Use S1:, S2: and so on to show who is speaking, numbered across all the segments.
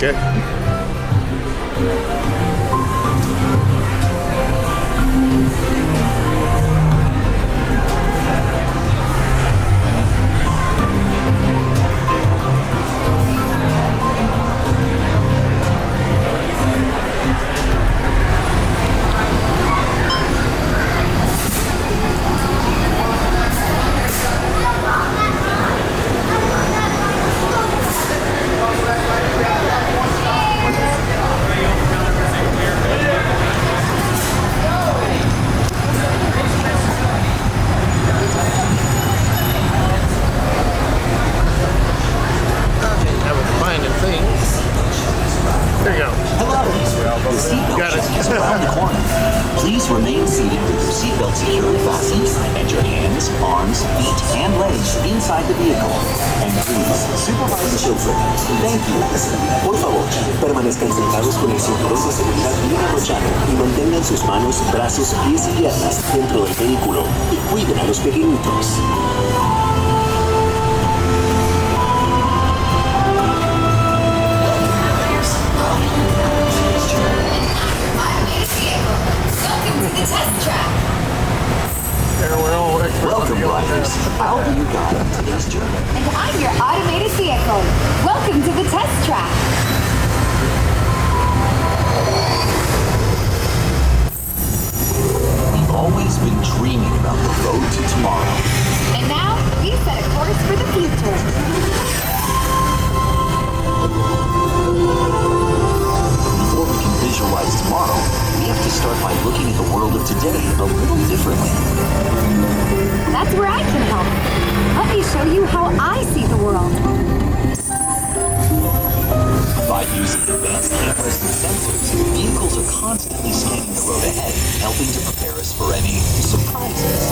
S1: Okay.
S2: Remain seated with your seatbelt securely fastened and your hands, arms, feet, and legs inside the vehicle. And please, supervise children. Thank you. Por favor, permanezcan sentados con el cinturón de seguridad bien abrochado y mantengan sus manos, brazos, pies y piernas dentro del vehículo y cuiden a los pequeñitos.
S3: The test track.
S2: Welcome, riders. I'll be your guide on today's journey.
S3: And I'm your automated vehicle. Welcome to the test track.
S2: We've always been dreaming about the road to tomorrow.
S3: And now, we set a course for the future.
S2: Before we can visualize tomorrow, we have to start by looking at the world of today a little differently.
S3: That's where I can help. Let me show you how I see the world.
S2: By using advanced cameras and sensors, vehicles are constantly scanning the road ahead, helping to prepare us for any surprises.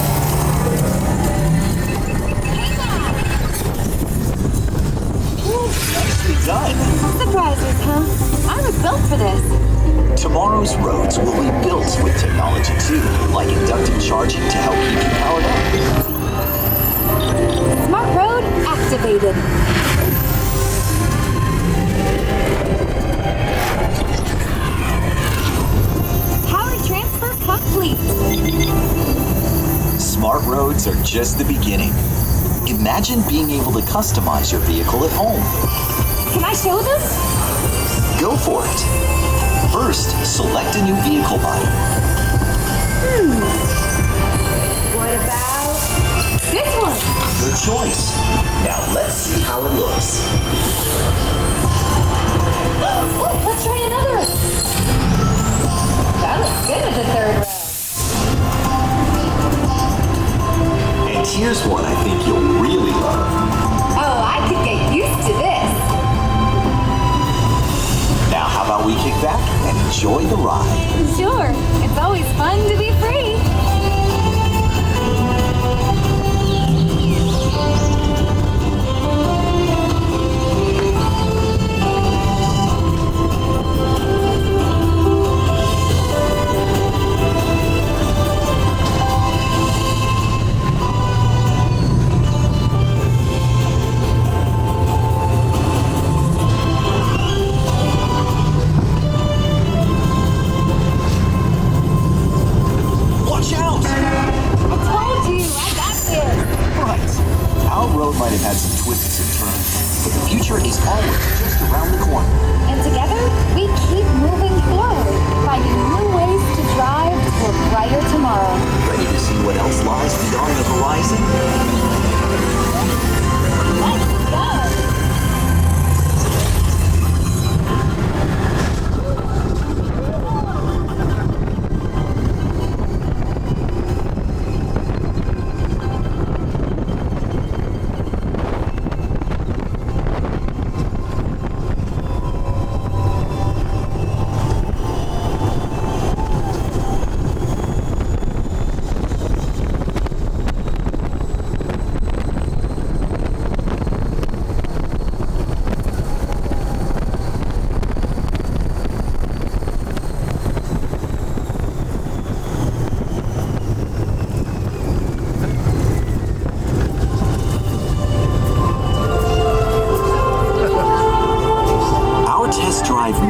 S2: Nicely done.
S3: Surprises, huh? I was built for this.
S2: Tomorrow's roads will be built with technology too, like inductive charging to help keep you powered up.
S3: Smart road activated. Power transfer complete.
S2: Smart roads are just the beginning. Imagine being able to customize your vehicle at home.
S3: Can I show them?
S2: Go for it. First, select a new vehicle body.
S3: What about this one?
S2: Good choice. Now let's see how it looks.
S3: Let's try another. That looks good with the third row.
S2: And here's one I think you'll really love.
S3: Oh, I could get used to this.
S2: Now how about we kick back and enjoy the ride?
S3: Sure, it's always fun to be free.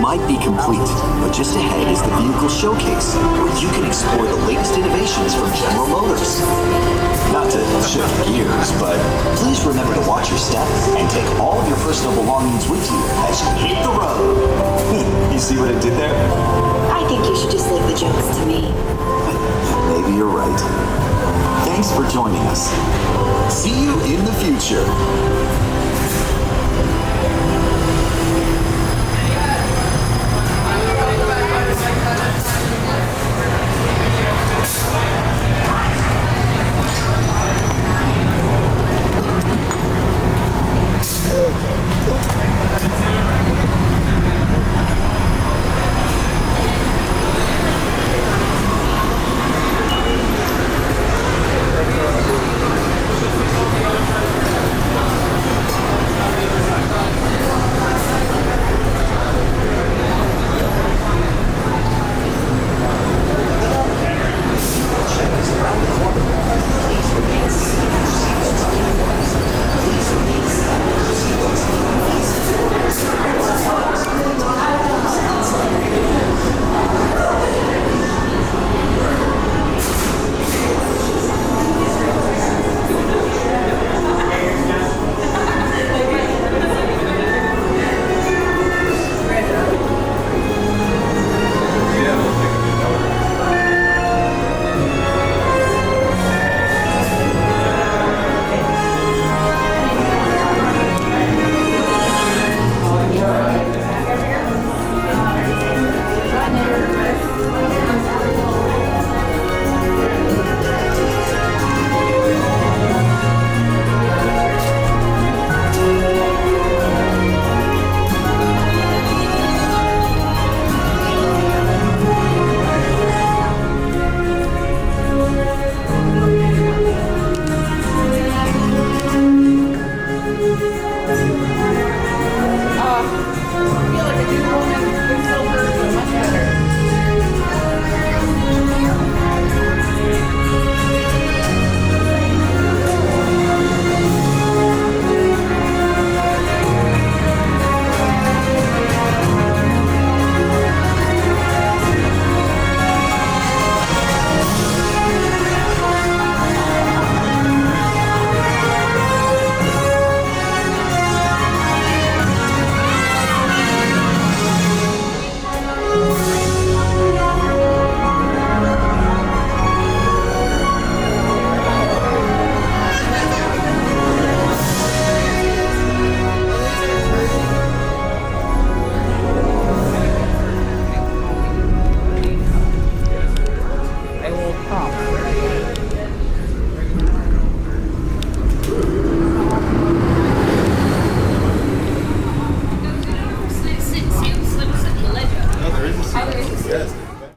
S2: might be complete, but just ahead is the vehicle showcase, where you can explore the latest innovations from General Motors. Not to shift gears, but please remember to watch your step and take all of your personal belongings with you as you hit the road. You see what I did there?
S1: I think you should just leave the jokes to me.
S2: Maybe you're right. Thanks for joining us. See you in the future.